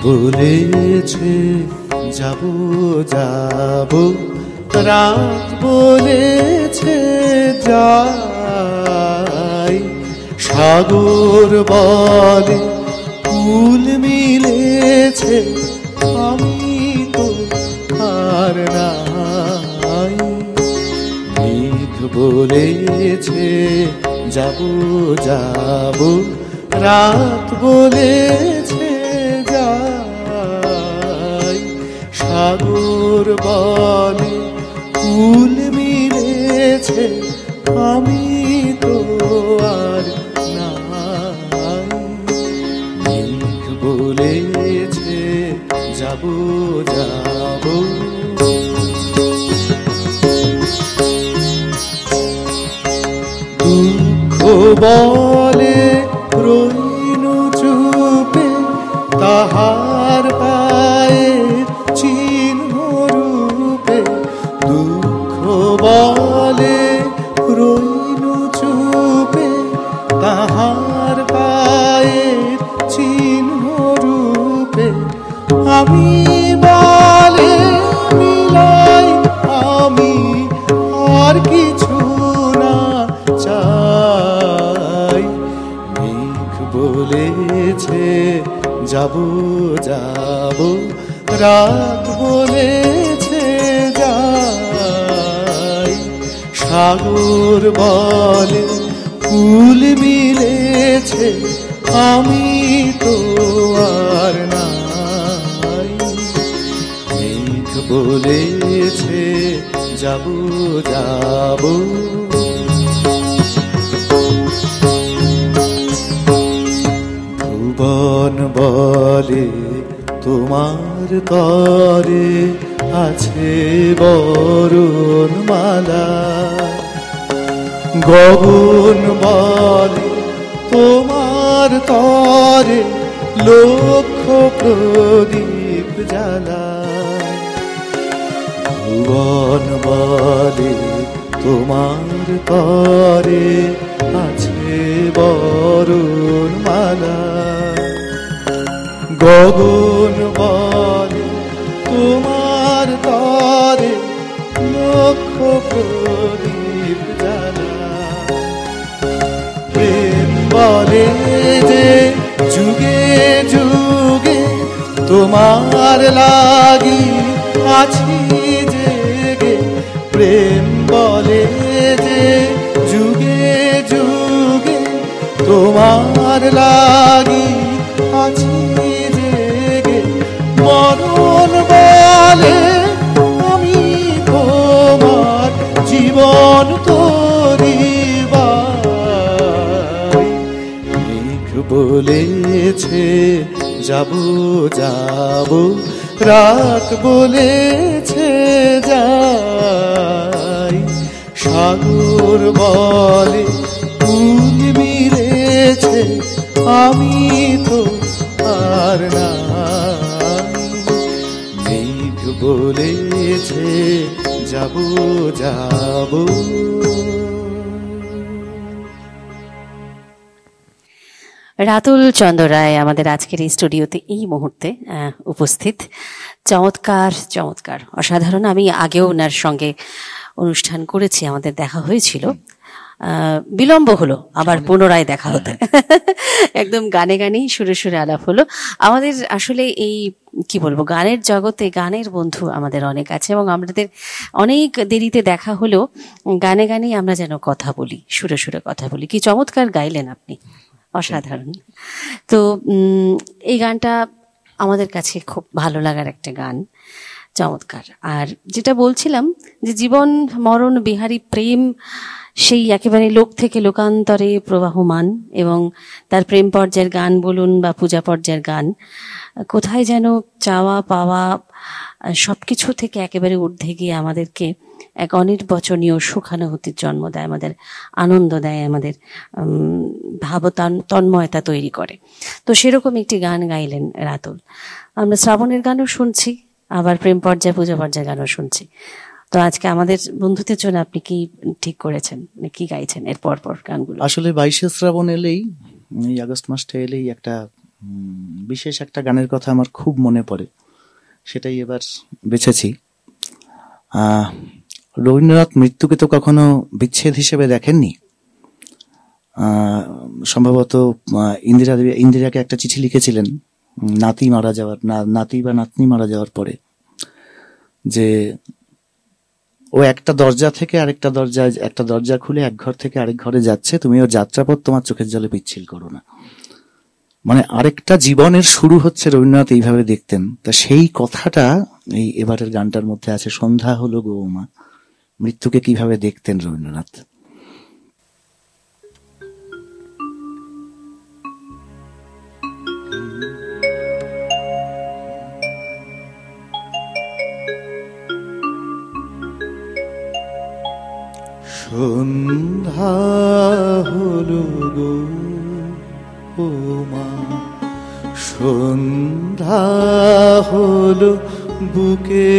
বলেছে যাব যাব, রাত বলেছে যাই, সাগর বলে কুল মিলেছে, আমি তো আর নাই। মেঘ বলেছে যাব যাব, রাত বলেছে যাই, সাগর বলে কুল মিলেছে, আমি তো আর নাই। মেঘ বলেছে যাব যাব, দুঃখ বলে রইনু চুপে, তাহার পায়ের চিহ্ন রূপে। দুঃখ বলে রইনু চুপে, তাহার পায়ের চিহ্ন রূপে। আমি বলে মিলাই আমি আর কিছু না চাই। মেঘ বলেছে যাব যাব, রাত বলেছে যাই, সাগর বলে কুল মিলেছে, আমি তো আর নাই। মেঘ বলেছে যাব যাব, ভুবন বলে তোমার তরে আছে বরণমালা। গগন বলে তোমার তরে লক্ষ প্রদীপ জ্বালা। ভুবন বলে তোমার তরে আছে বরণমালা। গগন বলে তোমার তরে লক্ষ প্রদীপ জ্বালা। প্রেম বলে যে যুগে যুগে তোমার লাগি আছি জেগে। প্রেম বলে যে যুগে যুগে তোমার লাগি আছি জেগে। মরণ বলে আমি তোমার জীবন তরিবাই। মেঘ বলেছে যাব যাব, রাত বলেছে যাই, সাগর বলে কুল মিলেছে, আমি তো আর নাই। মেঘ বলেছে যাব যাব। রাতুল চন্দ্র রায় আমাদের আজকের এই স্টুডিওতে এই মুহূর্তে উপস্থিত। চমৎকার চমৎকার, অসাধারণ। আমি আগেও ওনার সঙ্গে অনুষ্ঠান করেছি, আমাদের দেখা হয়েছিল, বিলম্ব হলো আবার পুনরায় দেখা হতে। একদম গানে গানেই সুরে সুরে আলাপ হলো। আমাদের আসলে এই কি বলবো, গানের জগতে গানের বন্ধু আমাদের অনেক আছে, এবং আমাদের অনেক দেরিতে দেখা হলেও গানে গানেই আমরা যেন কথা বলি, সুরে সুরে কথা বলি। কি চমৎকার গাইলেন আপনি, অসাধারণ। তো এই গানটা আমাদের কাছে খুব ভালো লাগার একটা গান, চমৎকার। আর যেটা বলছিলাম যে জীবন মরণ বিহারী প্রেম সেই একেবারে লোক থেকে লোকান্তরে প্রবাহমান, এবং তার প্রেম পর্যায়ের গান বলুন বা পূজা পর্যায়ের গান, কোথায় যেন চাওয়া পাওয়া সবকিছু থেকে একেবারে ঊর্ধ্বে গিয়ে আমাদেরকে এক অনির্বচনীয় সুখানুভূতির জন্ম দেয়, আমাদের আনন্দ দেয়, আমাদের তন্ময়তা তৈরি করে। তো সেরকম একটি গান গাইলেন রাতুল। আমরা শ্রাবণের গানও শুনছি, আবার প্রেম পর্যায় পূজা পর্যায়ের গানও শুনছি। তো আজকে আমাদের বন্ধুদের জন্য আপনি কি ঠিক করেছেন, কি গাইছেন এর পর পর গানগুলো? আসলে 22শে শ্রাবণ এলেই, এই আগস্ট মাসটা এলেই একটা বিশেষ একটা গানের কথা আমার খুব মনে পড়ে, সেটাই এবার বেছেছি। রবীন্দ্রনাথ মৃত্যুকে তো কখনো বিচ্ছেদ হিসেবে দেখেননি। সম্ভবত ইন্দিরাকে একটা চিঠি লিখেছিলেন নাতি বা নাতনি মারা যাওয়ার পরে, যে ও একটা দরজা থেকে আরেকটা দরজায়, একটা দরজা খুলে এক ঘর থেকে আরেক ঘরে যাচ্ছে, তুমি ওর যাত্রাপথ তোমার চোখের জলে পিচ্ছিল করো না। মানে আরেকটা জীবনের শুরু হচ্ছে, রবীন্দ্রনাথ এইভাবে দেখতেন। তা সেই কথাটা এই এবারের গানটার মধ্যে আছে। সন্ধ্যা হলো গো মা, মৃত্যুকে কিভাবে দেখতেন রবীন্দ্রনাথ। সন্ধ্যা হলো গো ও মা, সন্ধ্যা হলো বুকে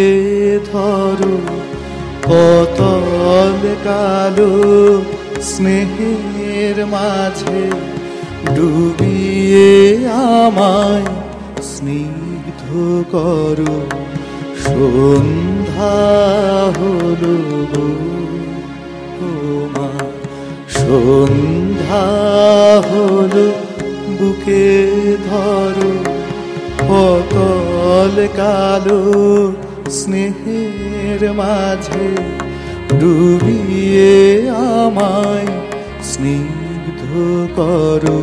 ধরো, পতল কালো স্নেহের মাঝে ডুবিয়ে আমায় স্নিগ্ধ করো। সন্ধ্যা হলো গো ও মা, সন্ধ্যা হলো বুকে ধরো, পতল কালো স্নেহের মাঝে ডুবিয়ে আমায় স্নিগ্ধ করো।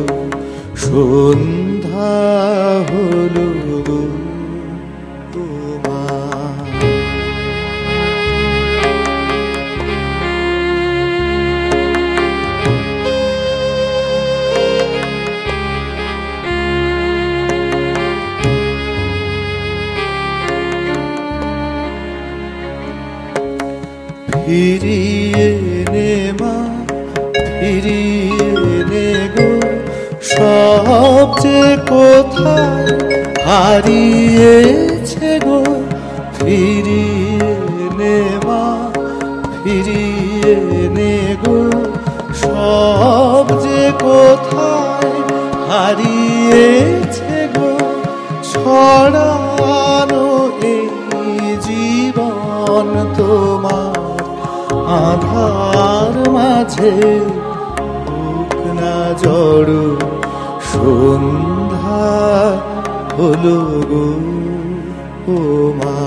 সন্ধ্যা হলো গো ও মা। ফিরিয়ে নে মা, ফিরিয়ে নে গো, সব যে কোথায় হারিয়েছে গো। ফিরিয়ে নে মা, ফিরিয়ে নে গো, সব যে কোথায় হারিয়েছে গো। ছড়ানো এই জীবন তোমার আধার মাঝে, বুক না জড়ো। সন্ধ্যা হলো গো ও মা।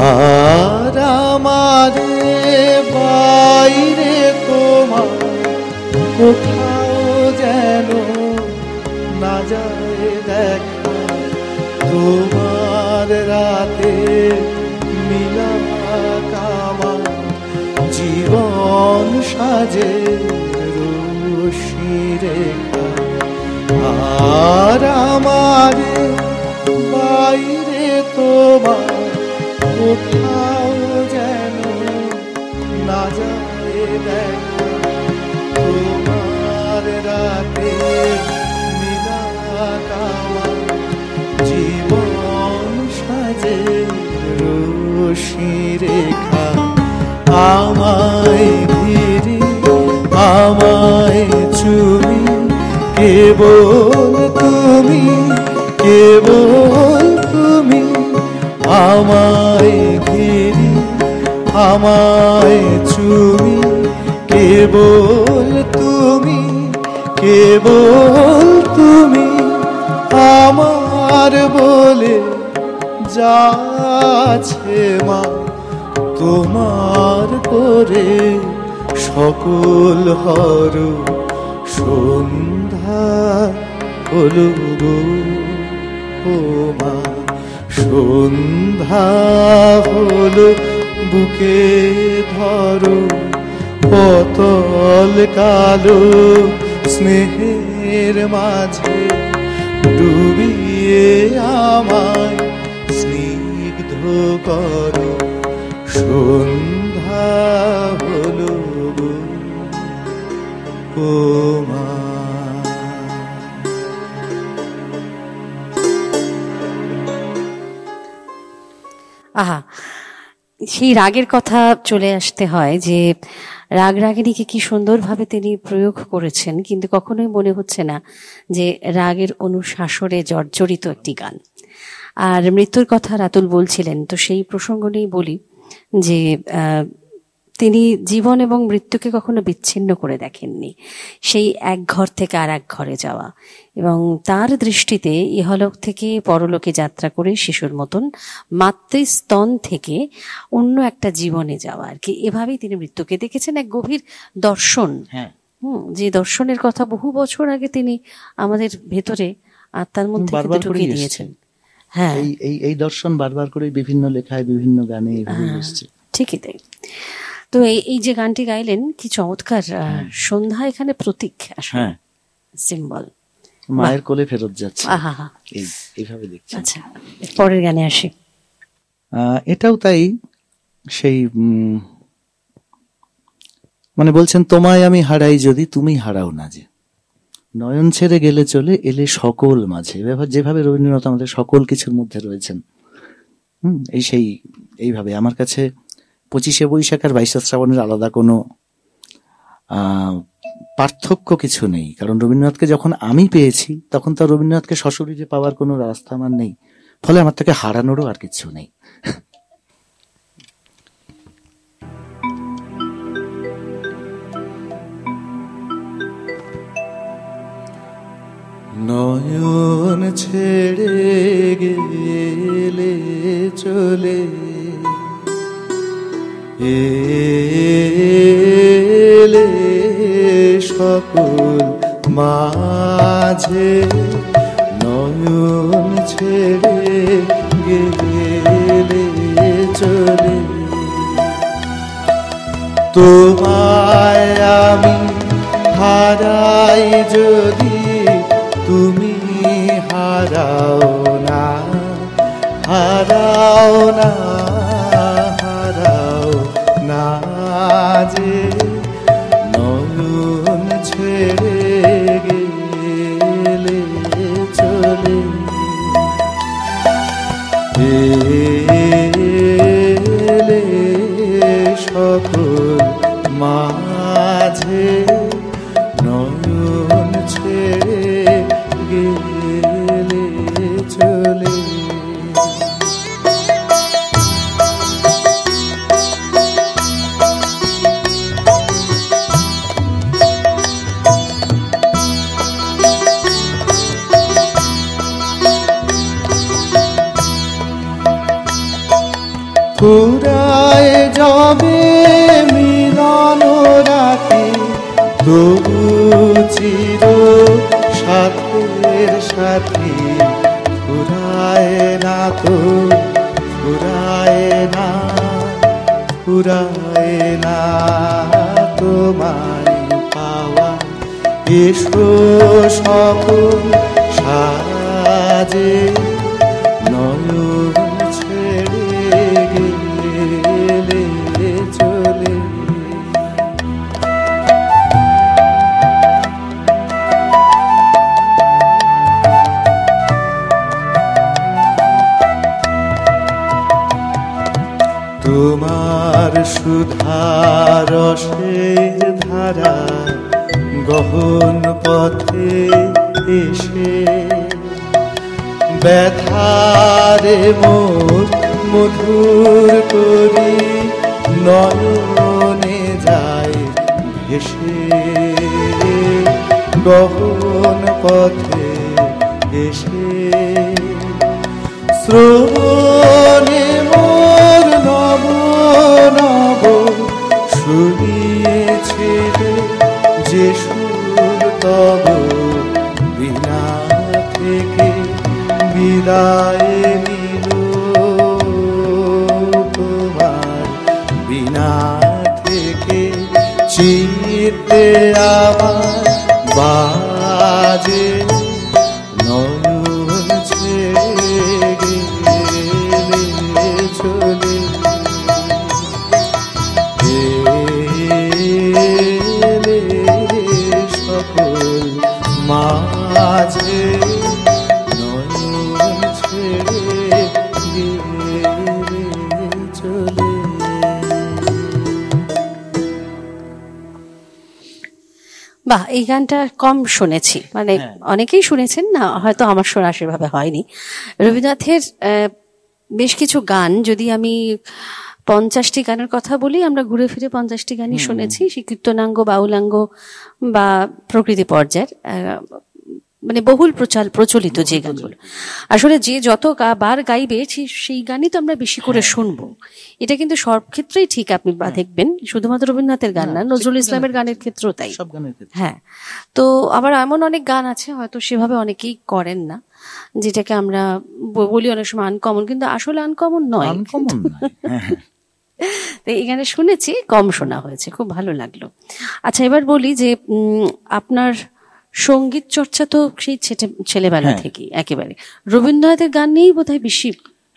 আর আমারে বাইরে তোমার কোথাও যেন না যায় দেখা, তোমার রাতে মিলাপ আমার জীবন সাজে রশ্মি রেখা। আর আমারে বাইরে তোমার কোথাও যেন না যায় দেখা, তোমার রাতে মিলাপ আমার জীবন সাজে রশ্মি রেখা। আমায় ঘিরে আমায় চুমি কেবল তুমি, কেবল তুমি। আমায় ঘিরে আমায় চুমি কেবল তুমি, কেবল তুমি। আমার বলে যা আছে মা, তোমার করে সকল হর। সন্ধ্যা হলো গো ও মা, সন্ধ্যা হলো বুকে ধরো, পতল কালো স্নেহের মাঝে ডুবিয়ে আমায় স্নিগ্ধ করো। সন্ধ্যা হলো গো ও মা। আহা, সেই রাগের কথা চলে আসতে হয় যে রাগ রাগিণীকে কি সুন্দরভাবে তিনি প্রয়োগ করেছেন, কিন্তু কখনোই মনে হচ্ছে না যে রাগের অনুশাসনে জর্জরিত একটি গান। আর মৃত্যুর কথা রাতুল বলছিলেন, তো সেই প্রসঙ্গ নিয়েই বলি যে তিনি জীবন এবং মৃত্যুকে কখনো বিচ্ছিন্ন করে দেখেননি, সেই এক ঘর থেকে আর এক ঘরে যাওয়া, এবং তার দৃষ্টিতে ইহলোক থেকে পরলোকে যাত্রা করে শিশুর মতন মাতৃস্তন থেকে অন্য একটা জীবনে যাওয়া আর কি। এভাবেই তিনি মৃত্যুকে দেখেছেন, এক গভীর দর্শন। হ্যাঁ, যে দর্শনের কথা বহু বছর আগে তিনি আমাদের ভেতরে আত্মার মধ্যে কিন্তু ঢুকিয়ে দিয়েছেন। হ্যাঁ, এই দর্শন বারবার করে বিভিন্ন লেখায়, বিভিন্ন গানে এভাবে এসেছে। ঠিকই তাই। তো এই যে গানটি গাইলেন, কি চমৎকার! সন্ধ্যা এখানে প্রতীক, হ্যাঁ, সিম্বল। মায়ের কোলে ফেরত যাচ্ছে, আহা, এইভাবে দেখছি। আচ্ছা, পরের গানে আসি। এটাও তাই, সেই মানে বলছেন, তোমায় আমি হারাই যদি তুমি হারাও না, যে নয়ন ছেড়ে গেলে চলে এলে সকল মাঝে। যেভাবে রবীন্দ্রনাথ আমাদের সকল কিছুর মধ্যে রয়েছেন, এইভাবে আমার কাছে 25শে বৈশাখ আর 22শে শ্রাবণের আলাদা কোনো পার্থক্য কিছু নেই, কারণ রবীন্দ্রনাথকে যখন আমি পেয়েছি তখন তো রবীন্দ্রনাথকে সশরীরে পাওয়ার কোনো রাস্তা আমার নেই, ফলে আমার তাকে হারানোরও আর কিছু নেই। নয়ন ছেড়ে গেলে চলে এলে সকল মাঝে, নয়ন ছেড়ে গেলে চলে তোমায় আমি হারাই যদি তুমি হারাও না, হারাও না, হারাও না, যে নয়ন ছেড়ে গেলে চলে এলে সকল মাঝে, নয়ন ছেড়ে গেলে চলে। ফুরায় যাবে মিলন রাতে, তবু চির সাথের সাথে ফুরায় না তো, ফুরায় না, ফুরায় না তোমায় পাওয়া। এসো সকল সাজে, নয়ন ছেড়ে গেলে চলে। তোমার সুধা রসের ধারা গহন পথে এসে ব্যথারে মোর মধুর করি নয়নে যায় ভেসে, গহন পথে এসে শ্রবণে মোর নব নব শুনিয়েছিল যে সুর তব বিনা থেকে বিদায় নিল, তোমার বিনা থেকে চিত্তে আমার বাজে, নয়ন ছেড়ে গেলে চলে এলে সকল মাঝে, নয়ন ছেড়ে গেলে বাহ, এই গানটা কম শুনেছি, মানে অনেকেই শুনেছেন না, হয়তো আমার শোনা সেভাবে হয়নি। রবীন্দ্রনাথের বেশ কিছু গান, যদি আমি 50টি গানের কথা বলি, আমরা ঘুরে ফিরে 50টি গানই শুনেছি, কীর্তনাঙ্গ, বাউলাঙ্গ বা প্রকৃতি পর্যায়ের, মানে বহুল প্রচলিত যে গানগুলো। আসলে যে যত বার গাইবে সেই গানই তো আমরা বেশি করে শুনবো। এটা কিন্তু সব ক্ষেত্রেই ঠিক, আপনি দেখবেন, শুধুমাত্র রবীন্দ্রনাথের গান না, নজরুল ইসলামের গানের ক্ষেত্রেও তাই। হ্যাঁ, তো আবার এমন অনেক গান আছে হয়তো সেভাবে অনেকেই করেন না, যেটাকে আমরা বলি অনেক সময় আনকমন, কিন্তু আসলে আনকমন নয়। তো এই গানে শুনেছি, কম শোনা হয়েছে, খুব ভালো লাগলো। আচ্ছা, এবার বলি যে আপনার সঙ্গীত চর্চা তো সেই ছেলেবেলা থেকেই একেবারে রবীন্দ্রনাথের গান নিয়েই বোধহয় বেশি।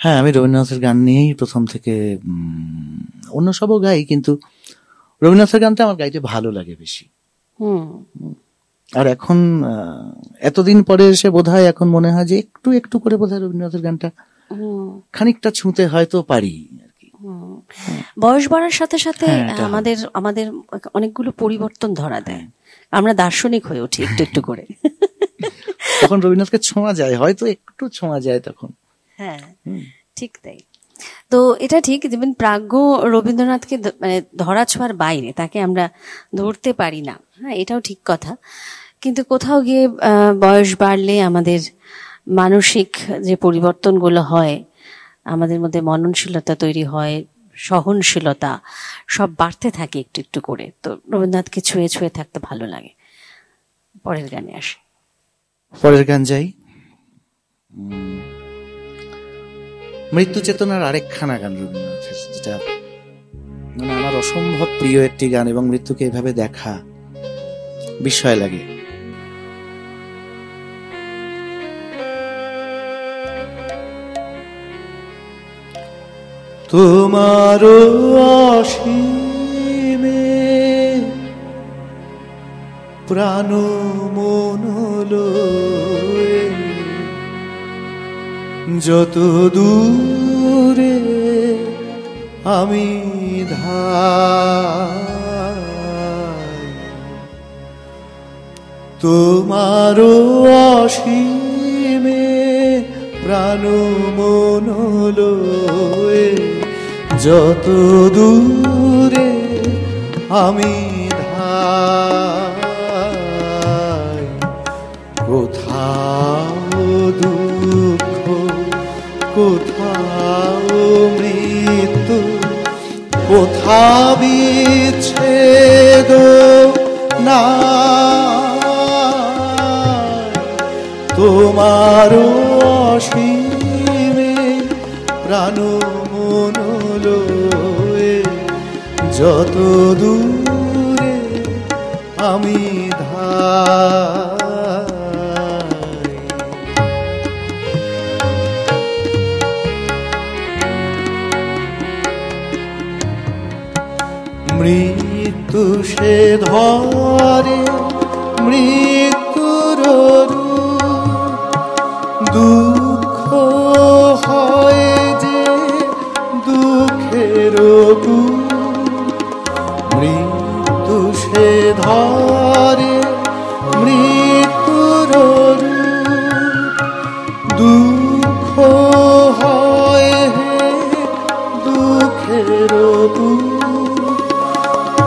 হ্যাঁ, আমি রবীন্দ্রনাথের গান নিয়েই প্রথম থেকে, অন্য সবও গাই, কিন্তু রবীন্দ্রনাথের গানটা আমার গাইতে ভালো লাগে বেশি। আর এখন এতদিন পরে এসে বোধহয় এখন মনে হয় যে একটু একটু করে বোধহয় রবীন্দ্রনাথের গানটা খানিকটা ছুঁতে হয়তো পারি আর কি। বয়স বাড়ার সাথে সাথে আমাদের অনেকগুলো পরিবর্তন ধরা দেয়, আমরা দার্শনিক হয়ে উঠি একটু একটু করে। তখন রবীন্দ্রনাথকে ছোঁয়া যায়, হয়তো একটু ছোঁয়া যায় তখন। হ্যাঁ, ঠিক তাই। তো এটা ঠিক, যেমন প্রাজ্ঞ রবীন্দ্রনাথকে মানে ধরা ছোঁয়ার বাইরে তাকে আমরা ধরতে পারি না, হ্যাঁ, এটাও ঠিক কথা। কিন্তু কোথাও গিয়ে বয়স বাড়লে আমাদের মানসিক যে পরিবর্তনগুলো হয়, আমাদের মধ্যে মননশীলতা তৈরি হয়, সহনশীলতা সব বাড়তে থাকে একটু একটু করে। তো রবীন্দ্রনাথকে ছুঁয়ে ছুঁয়ে থাকতে ভালো লাগে। পরের গানে আসে, পরের গান যাই। মৃত্যু চেতনার আরেকখানা গান রবীন্দ্রনাথের, যেটা মানে আমার অসম্ভব প্রিয় একটি গান, এবং মৃত্যুকে এভাবে দেখা বিস্ময় লাগে। তোমারও অসীমে প্রাণ মন লয়ে, যত দূরে আমি ধাই, তোমারও অসীমে প্রাণ মন লয়ে, যত দূরে আমি ধাই, কোথাও দুঃখ, কোথাও মৃত্যু, কোথা বিচ্ছেদ না, তোমার অসীমে প্রাণ মন লয়ে, যত দূরে আমি ধাই। মৃত্যু সে ধরে মৃত্যুর দুঃখ হয় যে দুঃখের, মৃত্যু সে ধরে মৃত্যুর দুঃখ হয় দুঃখের,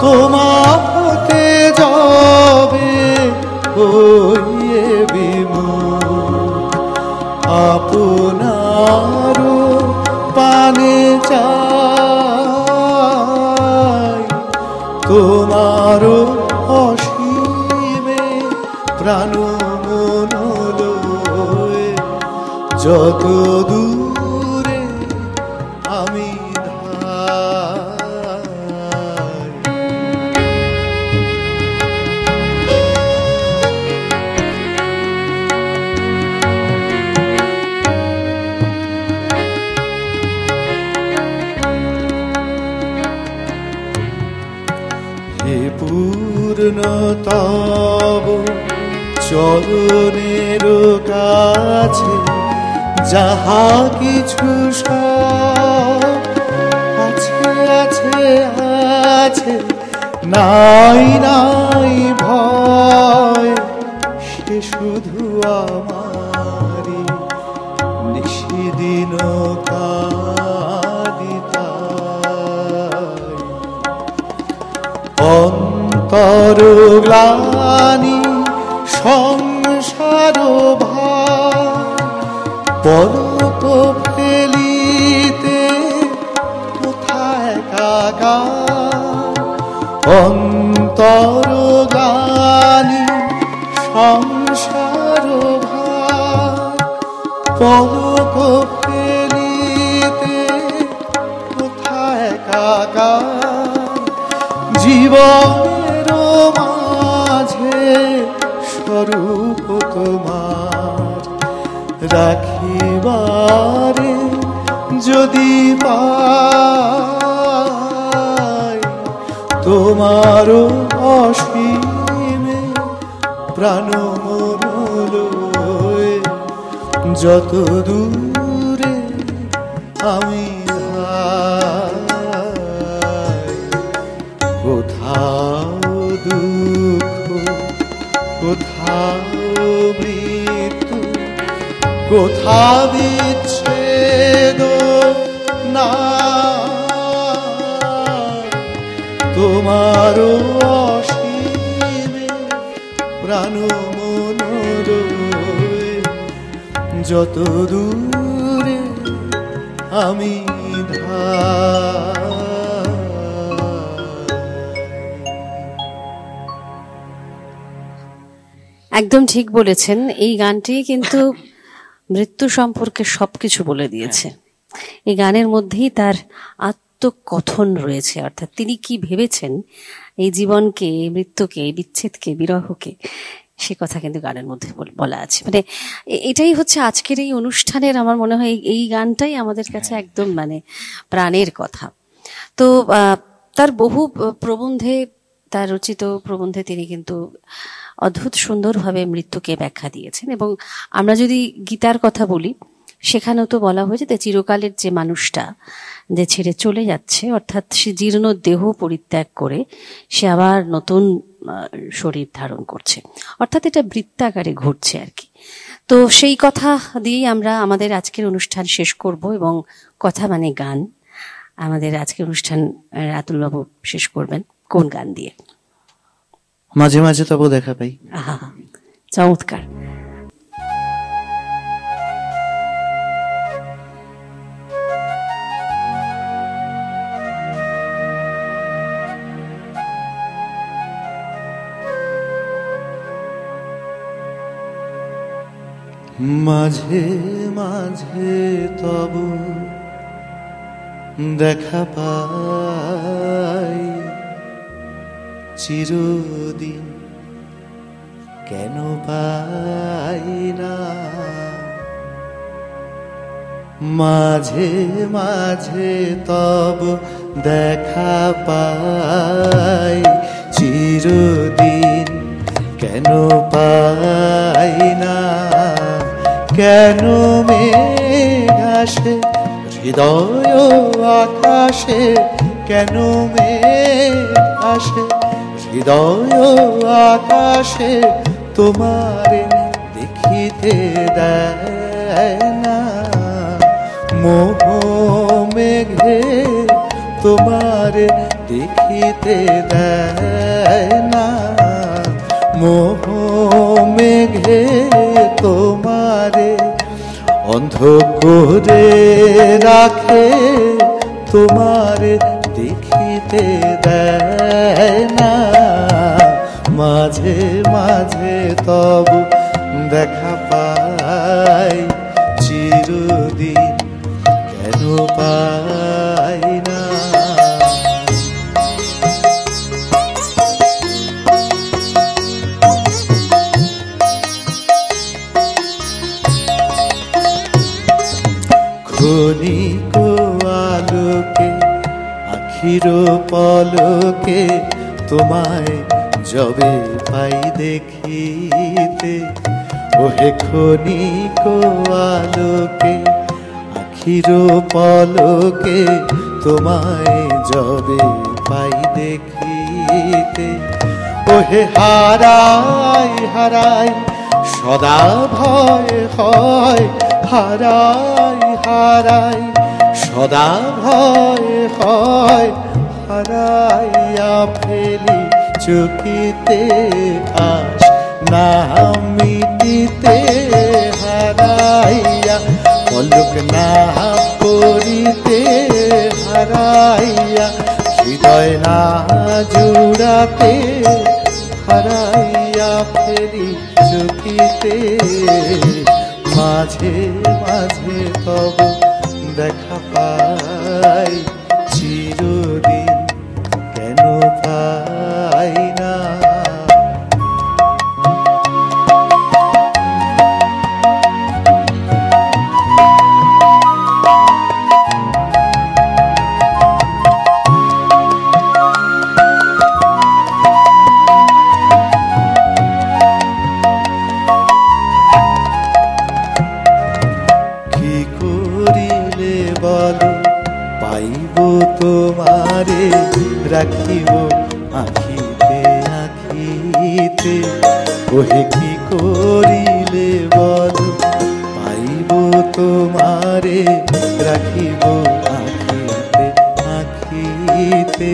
তোমার হতে যাবে হইয়ে বিমুখ, আপনার পানে চাই, তোমার অসীমে প্রাণ মন লয়ে, যত দূরে আমি পূর্ণতব চরণের কাছে যাহা কিছু সব আছে আছে আছে, নাই নাই ভয়, অন্তর গ্লানি সংসার ভার পলক ফেলিতে কোথায় কাকা অন্তর গ্লানি সংসার ভার পলক ফেলিতে কোথায় কাকা জীবনের মাঝে স্বরূপ তোমার রাখিবারে যদি পাই তোমার অসীমে প্রাণ মন লয়ে যত দূরে আমি কোথাও দুঃখ কোথাও মৃত্যু কোথা বিচ্ছেদ না তোমার অসীমে প্রাণ মন রয়ে যত দূরে আমি একদম ঠিক বলেছেন। এই গানটি কিন্তু মৃত্যু সম্পর্কে সবকিছু বলে দিয়েছে। এই গানের মধ্যেই তার আত্মকথন রয়েছে, অর্থাৎ তিনি কি ভেবেছেন এই জীবনকে, মৃত্যুকে, বিচ্ছেদকে, বিরহকে, সে কথা কিন্তু গানের মধ্যে বলা আছে। মানে এটাই হচ্ছে আজকের এই অনুষ্ঠানের, আমার মনে হয় এই গানটাই আমাদের কাছে একদম মানে প্রাণের কথা। তো তার বহু প্রবন্ধে, তার রচিত প্রবন্ধে তিনি কিন্তু অদ্ভুত সুন্দরভাবে মৃত্যুকে ব্যাখ্যা দিয়েছেন। এবং আমরা যদি গীতার কথা বলি, সেখানেও তো বলা হয়েছে যে চিরকালের যে মানুষটা যে ছেড়ে চলে যাচ্ছে, অর্থাৎ সে জীর্ণ দেহ পরিত্যাগ করে সে আবার নতুন শরীর ধারণ করছে, অর্থাৎ এটা বৃত্তাকারে ঘটছে আর কি। তো সেই কথা দিয়েই আমরা আমাদের আজকের অনুষ্ঠান শেষ করব। এবং কথা মানে গান। আমাদের আজকের অনুষ্ঠান রাতুল বাবু শেষ করবেন কোন গান দিয়ে? মাঝে মাঝে তবু দেখা পাই। আহা, চমৎকার। মাঝে মাঝে তবু দেখা পাই, চিরদিন কেন পাই না। মাঝে মাঝে তবু দেখা পাই, চিরদিন কেন পাই না। কেন মেঘ আসে হৃদয় আকাশে, কেন মেঘ আসে হৃদয় আকাশে, তোমারে দেখিতে দেয় না। মোহ মেঘে তোমারে দেখিতে দেয় না। মোহ মেঘে তোমারে অন্ধ করে রাখে, তোমারে দেখিতে দেয় না। মাঝে মাঝে তবু দেখা পাই, চিরদিন কেন পাই না। ক্ষণিক আলোকে আখির পলকে তোমায় যবে পাই দেখিতে, ওহে ক্ষণিক আলোকে আখির পলকে তোমায় যবে পাই দেখিতে। ওহে হারাই হারাই সদা ভয় হয়, হারাই হারাই সদা ভয় হয়। হারাইয়া ফেলি চুকিতে আস না মিটিতে হারাইয়া, পলক না পড়িতে হারাইয়া, হৃদয় না জুড়াতে হারাইয়া ফেরি চুকিতে। মাঝে মাঝে তব দেখা পাই, চিরদিন কেন পাই না। তোমারে রাখিব আখিতে আখিতে, ওহে কি করিলে বল পাইব তোমারে রাখিব আখিতে আখিতে।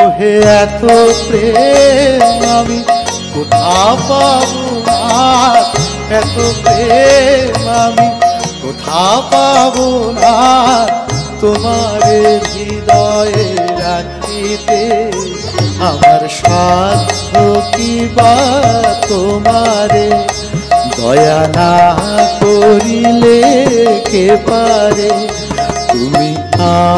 ওহে এত প্রেম আমি কোথা পাবো না, এত প্রেম আমি কোথা পাবো না, তোমারে হৃদয়ে রাখিতে। আমার সাধ্য কি বা তোমারে দয়া না করিলে কে পারে, তুমি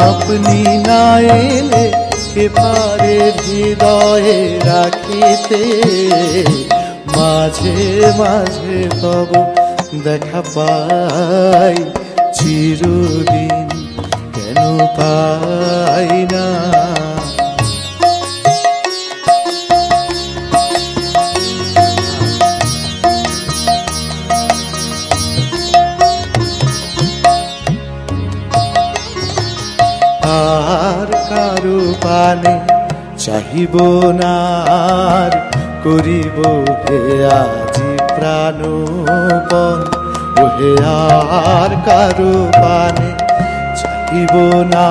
আপনি না এলে কে পারে হৃদয়ে রাখিতে। মাঝে মাঝে তব দেখা পাই, চিরদিন কেন পাই না। আর কারো পানে চাহিব না, করিব হে আজি প্রাণপণ। ওহে আর কারো পানে চাহিব না,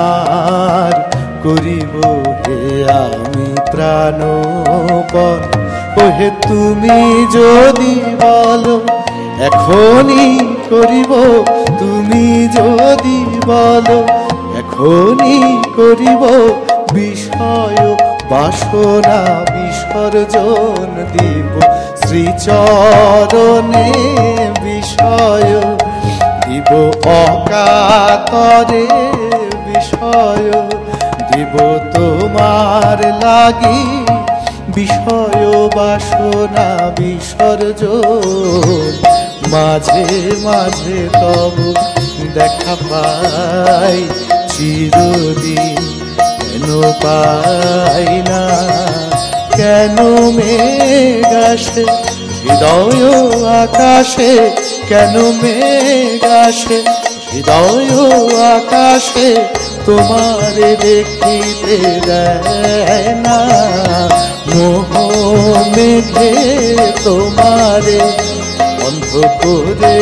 করিব হে আমি প্রাণপণ। ওহে তুমি যদি বলো এখনই করিব, তুমি যদি বলো এখনই করিব, বিষয় বাসনা বিসর্জন দিব শ্রীচরণে, বিষয় দিব অকাতরে, বিষয় দিব তোমার লাগি, বিষয় বাসনা বিসর্জন। মাঝে মাঝে তব দেখা পাই, চিরদিন কেন পাই না। কেন মেঘ আসে হৃদয় আকাশে, কেন মেঘ আসে হৃদয় আকাশে, তোমারে দেখিতে দেয় না। মোহ মেঘে তোমারে বন্ধ করে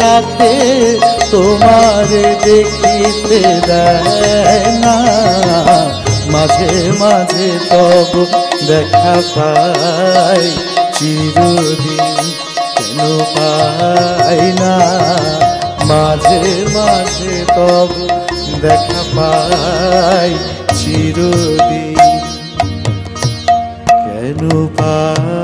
রাখে, তোমারে দেখিতে দেয় না। মাঝে মাঝে তব দেখা পাই, চিরদিন কেন পাই না। মাঝে মাঝে তব দেখা পাই, চিরদিন কেন পাই